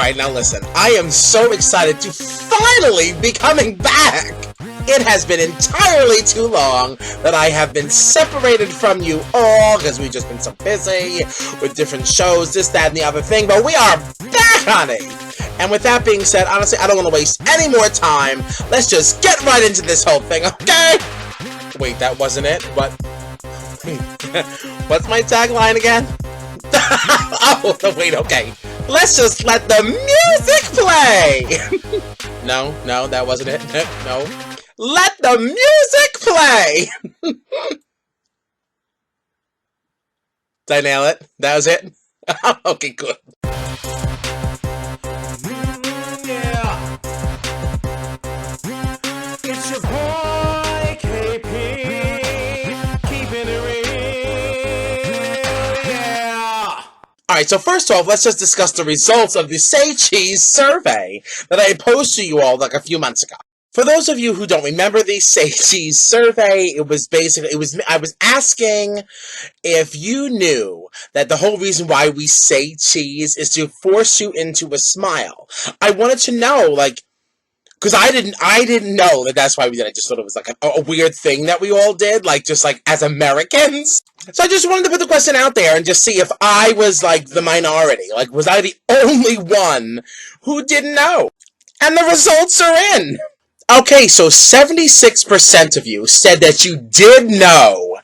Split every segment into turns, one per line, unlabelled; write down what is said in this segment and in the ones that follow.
Alright, now listen, I am so excited to finally be coming back! It has been entirely too long that I have been separated from you all, because we've just been so busy with different shows, this, that, and the other thing, but we are back, honey! And with that being said, honestly, I don't want to waste any more time. Let's just get right into this whole thing, okay? Wait, that wasn't it? What? What's my tagline again? Oh, wait, okay. Let's just let the music play! No, that wasn't it. No. Let the music play! Did I nail it? That was it? Okay, good.
Yeah. It's your boy, Keepin, keeping it real, yeah.
Alright, so first off, let's just discuss the results of the Say Cheese survey that I posed to you all like a few months ago. For those of you who don't remember the Say Cheese survey, I was asking if you knew that the whole reason why we say cheese is to force you into a smile. I wanted to know, like, because I didn't know that that's why we did it. I just thought it was like a weird thing that we all did, like, just like as Americans. So I just wanted to put the question out there and just see if I was like the minority. Like, was I the only one who didn't know? And the results are in! Okay, so 76% of you said that you did know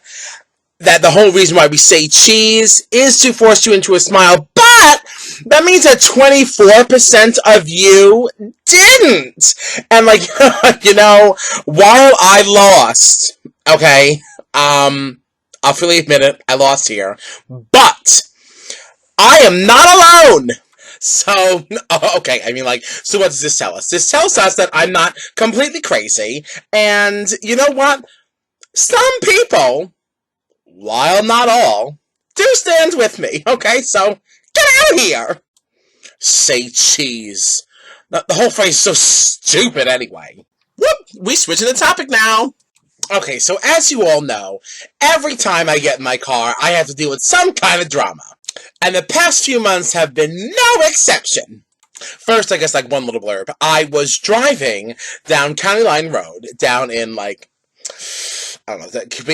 that the whole reason why we say cheese is to force you into a smile, but that means that 24% of you didn't. And like, you know, while I lost, okay, I'll fully admit it, I lost here, but I am not alone. So, okay, I mean, like, so what does this tell us? This tells us that I'm not completely crazy, and you know what? Some people, while not all, do stand with me, okay? So, get out of here! Say cheese. The whole phrase is so stupid anyway. Whoop! We switching the topic now. Okay, so as you all know, every time I get in my car, I have to deal with some kind of drama. And the past few months have been no exception. First, I guess, like, one little blurb. I was driving down County Line Road, down in, like, I don't know, it could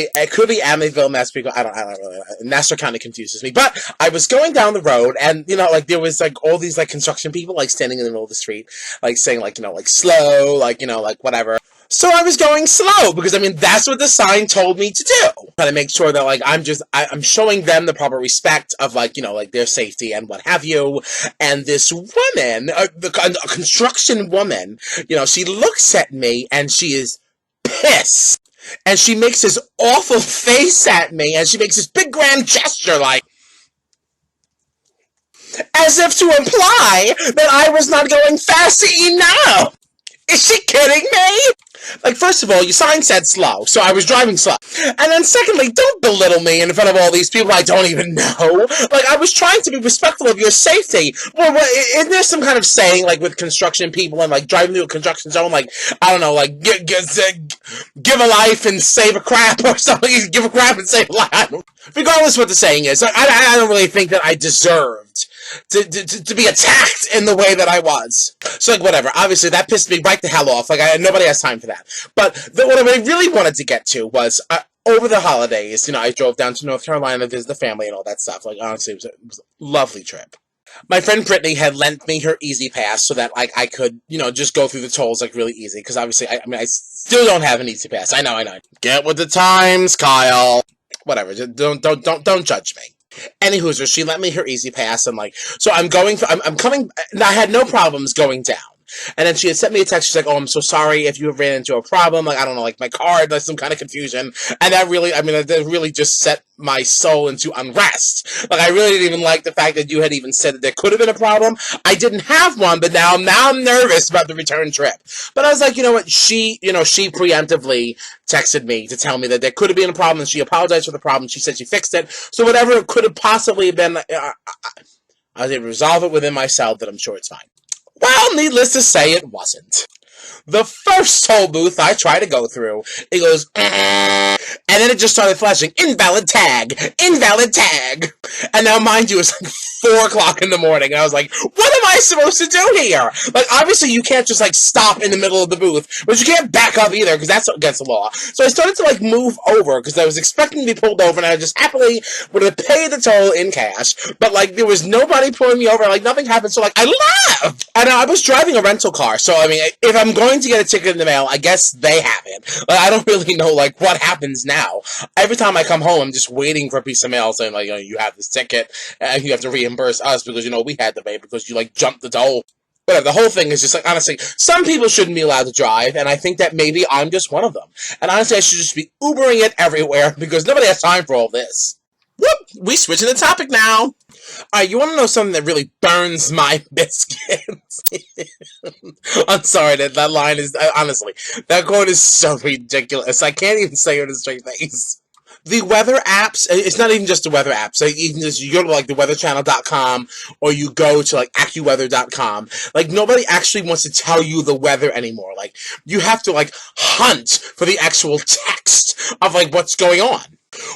be Amityville, Massapequa, I don't really know. Nassau County confuses me. But I was going down the road, and, you know, like, there was, like, all these, like, construction people, like, standing in the middle of the street, like, saying, like, you know, like, slow, like, you know, like, whatever. So I was going slow, because, I mean, that's what the sign told me to do. Trying to make sure that, like, I'm showing them the proper respect of, like, you know, like, their safety and what have you. And this woman, a construction woman, you know, she looks at me, and she is pissed. And she makes this awful face at me, and she makes this big grand gesture, like, as if to imply that I was not going fast enough. Is she kidding me? Like, first of all, your sign said slow, so I was driving slow. And then secondly, don't belittle me in front of all these people I don't even know. Like, I was trying to be respectful of your safety. Well, isn't there some kind of saying, like, with construction people and, like, driving through a construction zone, like, I don't know, like, give a life and save a crap or something. Give a crap and save a life. Regardless of what the saying is, I don't really think that I deserved to be attacked in the way that I was. So, like, whatever. Obviously, that pissed me right the hell off. Like, nobody has time for that. But what I really wanted to get to was, over the holidays, you know, I drove down to North Carolina to visit the family and all that stuff. Like, honestly, it was a lovely trip. My friend Brittany had lent me her Easy Pass so that, like, I could, you know, just go through the tolls, like, really easy. Because, obviously, I mean, I still don't have an Easy Pass. I know. Get with the times, Kyle. Whatever. Don't judge me. Anywho, she lent me her Easy Pass, and, like, so I'm coming, and I had no problems going down. And then she had sent me a text, she's like, oh, I'm so sorry if you ran into a problem, like, I don't know, like, my card, like, some kind of confusion, and that really just set my soul into unrest. Like, I really didn't even like the fact that you had even said that there could have been a problem. I didn't have one, but now I'm nervous about the return trip. But I was like, you know what, she preemptively texted me to tell me that there could have been a problem, and she apologized for the problem, she said she fixed it, so whatever it could have possibly been, I was able to resolve it within myself, that I'm sure it's fine. Well, needless to say, it wasn't. The first toll booth I tried to go through, it goes, and then it just started flashing, invalid tag, and now, mind you, it's like 4 o'clock in the morning. And I was like, what am I supposed to do here? Like, obviously you can't just, like, stop in the middle of the booth, but you can't back up either, because that's against the law. So I started to, like, move over, because I was expecting to be pulled over, and I just happily would have paid the toll in cash, but, like, there was nobody pulling me over, like, nothing happened, so, like, I left! And I was driving a rental car, so, I mean, if I'm going to get a ticket in the mail, I guess they have it. Like, I don't really know, like, what happens now. Every time I come home, I'm just waiting for a piece of mail saying, like, you have this ticket, and you have to reimburse us, because, we had to pay, because you, like, jumped the toll. Whatever, the whole thing is just, like, honestly, some people shouldn't be allowed to drive, and I think that maybe I'm just one of them. And honestly, I should just be Ubering it everywhere, because nobody has time for all this. Whoop! We switching the topic now. Alright, you want to know something that really burns my biscuits? I'm sorry, that line is, honestly, that quote is so ridiculous. I can't even say it with a straight face. The weather apps, it's not even just the weather apps. So you go to, like, theweatherchannel.com, or you go to, like, AccuWeather.com. Like, nobody actually wants to tell you the weather anymore. Like, you have to, like, hunt for the actual text of, like, what's going on.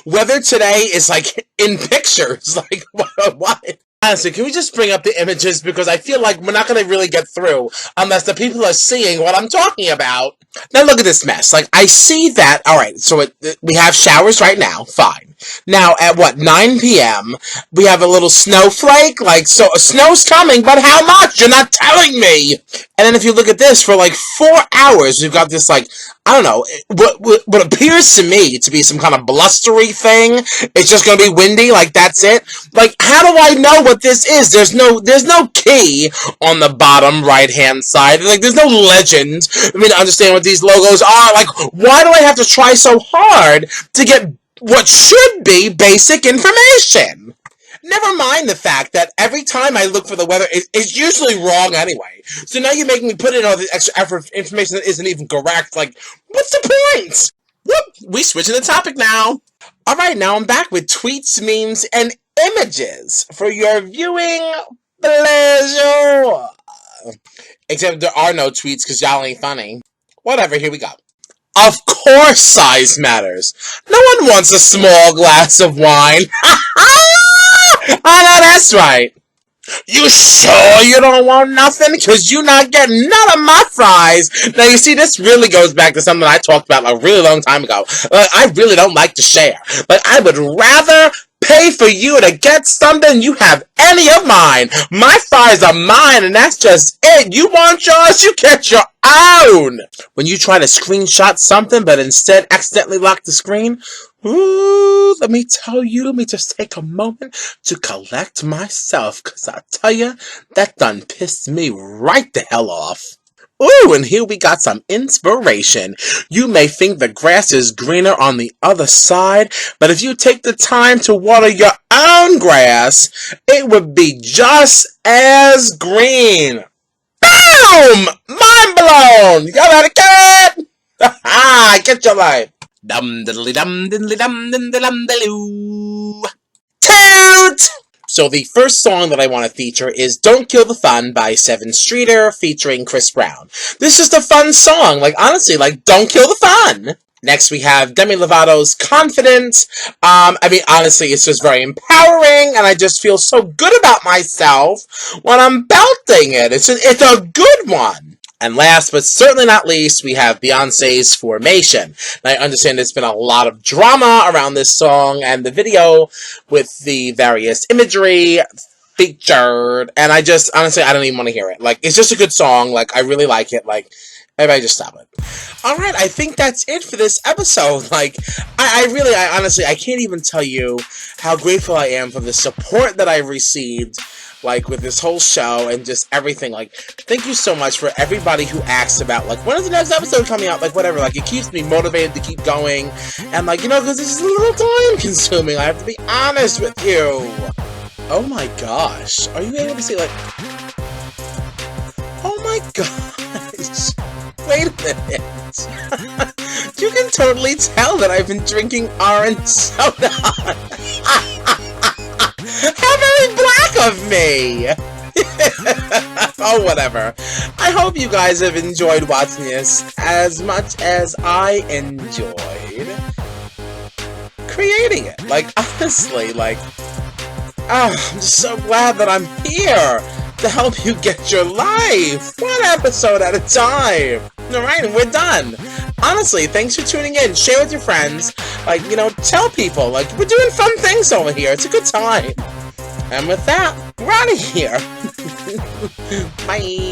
Weather today is, like, in pictures. Like, what? Honestly, can we just bring up the images, because I feel like we're not going to really get through unless the people are seeing what I'm talking about. Now look at this mess. Like, I see that, alright, so we have showers right now, fine. Now, at 9 p.m., we have a little snowflake, like, so snow's coming, but how much? You're not telling me! And then if you look at this, for like 4 hours, we've got this, like, I don't know, what appears to me to be some kind of blustery thing. It's just gonna be windy, like, that's it. Like, how do I know what this is? There's no key on the bottom right-hand side. Like, there's no legend for me to understand what these logos are. Like, why do I have to try so hard to get what should be basic information? Never mind the fact that every time I look for the weather, it's usually wrong anyway. So now you're making me put in all this extra effort for information that isn't even correct. Like, what's the point? Whoop! We switching the topic now. Alright, now I'm back with tweets, memes, and images for your viewing pleasure. Except there are no tweets because y'all ain't funny. Whatever, here we go. Of course size matters. No one wants a small glass of wine. I know that's right. You sure you don't want nothing? Because you're not getting none of my fries. Now, you see, this really goes back to something I talked about a really long time ago. I really don't like to share. But I would rather pay for you to get something you have any of mine. My fries are mine, and that's just it. You want yours, you get your own. When you try to screenshot something, but instead accidentally lock the screen, ooh, let me just take a moment to collect myself, because I tell you, that done pissed me right the hell off. Ooh, and here we got some inspiration. You may think the grass is greener on the other side, but if you take the time to water your own grass, it would be just as green. Boom! Mind blown! Y'all had a cat? Ha! Get your life. Dum diddly dum diddly dum diddly dum diddly. Toot! So the first song that I want to feature is Don't Kill the Fun by Seven Streeter featuring Chris Brown. This is just a fun song. Like, honestly, like, don't kill the fun. Next we have Demi Lovato's Confident. I mean, honestly, it's just very empowering, and I just feel so good about myself when I'm belting it. It's a good one. And last, but certainly not least, we have Beyonce's Formation. And I understand there's been a lot of drama around this song and the video with the various imagery featured. And I just, honestly, I don't even want to hear it. Like, it's just a good song. Like, I really like it. Like, everybody just stop it. Alright, I think that's it for this episode. Like, I honestly, I can't even tell you how grateful I am for the support that I've received, like, with this whole show and just everything. Like, thank you so much for everybody who asked about, like, when is the next episode coming out? Like, whatever. Like, it keeps me motivated to keep going. And, like, because this is a little time consuming. I have to be honest with you. Oh my gosh. Are you able to see, like... Oh my gosh. Wait a minute. You can totally tell that I've been drinking orange soda. How very black of me! Oh, whatever. I hope you guys have enjoyed watching this as much as I enjoyed creating it. Like, honestly, like, Oh, I'm just so glad that I'm here to help you get your life, one episode at a time. Alright, and we're done. Honestly, thanks for tuning in. Share with your friends. Like, you know, tell people. Like, we're doing fun things over here. It's a good time. And with that, we're out of here. Bye.